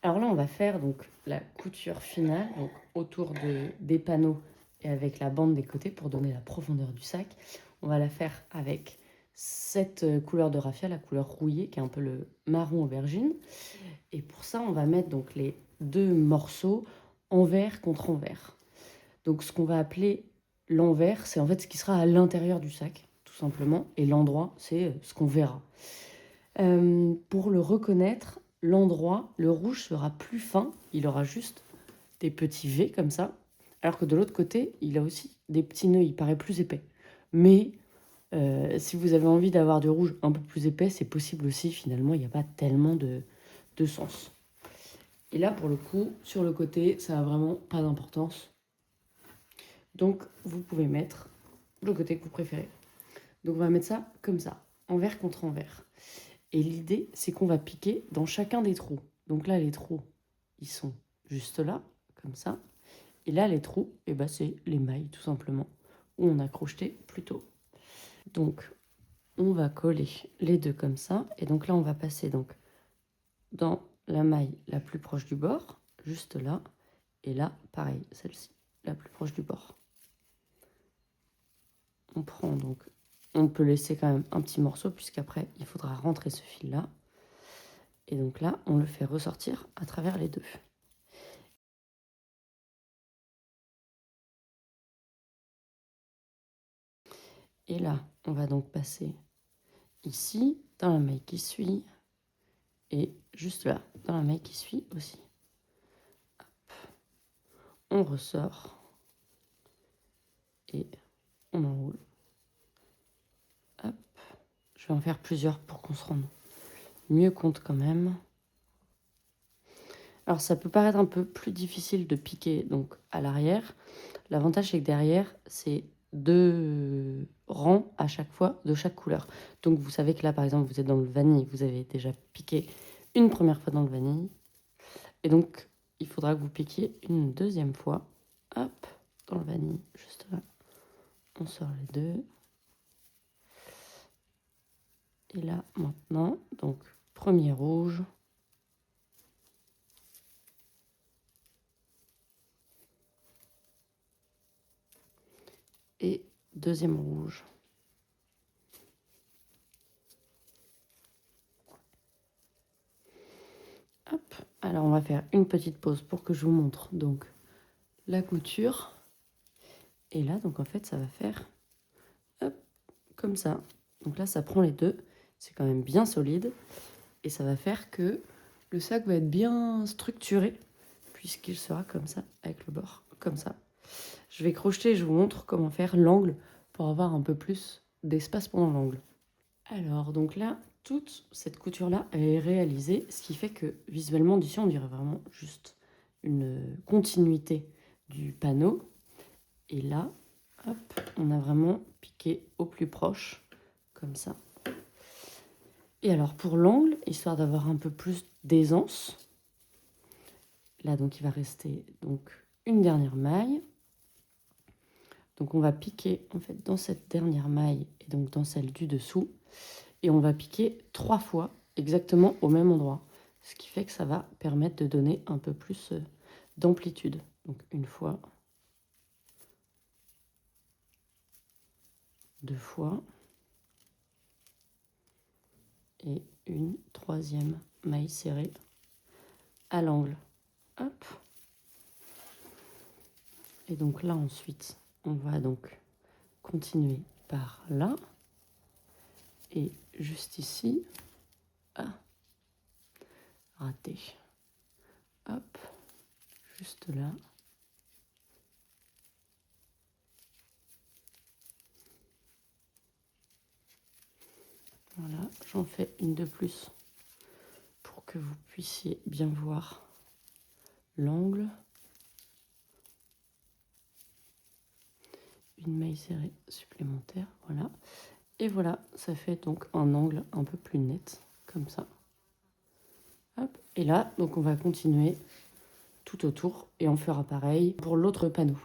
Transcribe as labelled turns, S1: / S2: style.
S1: Alors là, on va faire donc la couture finale, donc autour des panneaux et avec la bande des côtés pour donner la profondeur du sac. On va la faire avec cette couleur de raffia, la couleur rouillée, qui est un peu le marron aubergine. Et pour ça, on va mettre donc les deux morceaux envers contre envers. Donc ce qu'on va appeler l'envers, c'est en fait ce qui sera à l'intérieur du sac, tout simplement. Et l'endroit, c'est ce qu'on verra. Pour le reconnaître, l'endroit, le rouge sera plus fin, il aura juste des petits V comme ça, alors que de l'autre côté, il a aussi des petits nœuds, il paraît plus épais. Mais si vous avez envie d'avoir du rouge un peu plus épais, c'est possible aussi, finalement, il n'y a pas tellement de sens. Et là, pour le coup, sur le côté, ça n'a vraiment pas d'importance. Donc, vous pouvez mettre le côté que vous préférez. Donc, on va mettre ça comme ça, envers contre envers. Et l'idée, c'est qu'on va piquer dans chacun des trous. Donc là, les trous, ils sont juste là, comme ça. Et là, les trous, eh ben, c'est les mailles, tout simplement, où on a crocheté plus tôt. Donc, on va coller les deux comme ça. Et donc là, on va passer donc dans la maille la plus proche du bord, juste là. Et là, pareil, celle-ci, la plus proche du bord. On prend donc... On peut laisser quand même un petit morceau, puisqu'après, il faudra rentrer ce fil-là. Et donc là, on le fait ressortir à travers les deux. Et là, on va donc passer ici, dans la maille qui suit, et juste là, dans la maille qui suit aussi. Hop. On ressort, et on enroule. Hop. Je vais en faire plusieurs pour qu'on se rende mieux compte quand même. Alors ça peut paraître un peu plus difficile de piquer donc à l'arrière. L'avantage c'est que derrière, c'est 2 rangs à chaque fois de chaque couleur. Donc vous savez que là par exemple vous êtes dans le vanille, vous avez déjà piqué une première fois dans le vanille. Et donc il faudra que vous piquiez une deuxième fois. Hop, dans le vanille, juste là. On sort les deux. Et là maintenant, donc premier rouge. Et deuxième rouge. Hop. Alors on va faire une petite pause pour que je vous montre donc la couture. Et là donc en fait ça va faire hop, comme ça. Donc là ça prend les deux, c'est quand même bien solide. Et ça va faire que le sac va être bien structuré, puisqu'il sera comme ça, avec le bord comme ça. Je vais crocheter et je vous montre comment faire l'angle pour avoir un peu plus d'espace pendant l'angle. Alors, donc là, toute cette couture-là, elle est réalisée, ce qui fait que visuellement, d'ici, on dirait vraiment juste une continuité du panneau. Et là, hop, on a vraiment piqué au plus proche, comme ça. Et alors, pour l'angle, histoire d'avoir un peu plus d'aisance, là, donc, il va rester donc une dernière maille. Donc, on va piquer, en fait, dans cette dernière maille et donc dans celle du dessous. Et on va piquer 3 fois exactement au même endroit. Ce qui fait que ça va permettre de donner un peu plus d'amplitude. Donc une fois, 2 fois, et une troisième maille serrée à l'angle. Hop. Et donc là ensuite, on va donc continuer par là. Et juste ici, ah, raté. Hop, juste là. Voilà, j'en fais une de plus pour que vous puissiez bien voir l'angle. Une maille serrée supplémentaire, voilà. Et voilà, ça fait donc un angle un peu plus net, comme ça. Hop. Et là, donc on va continuer tout autour et on fera pareil pour l'autre panneau.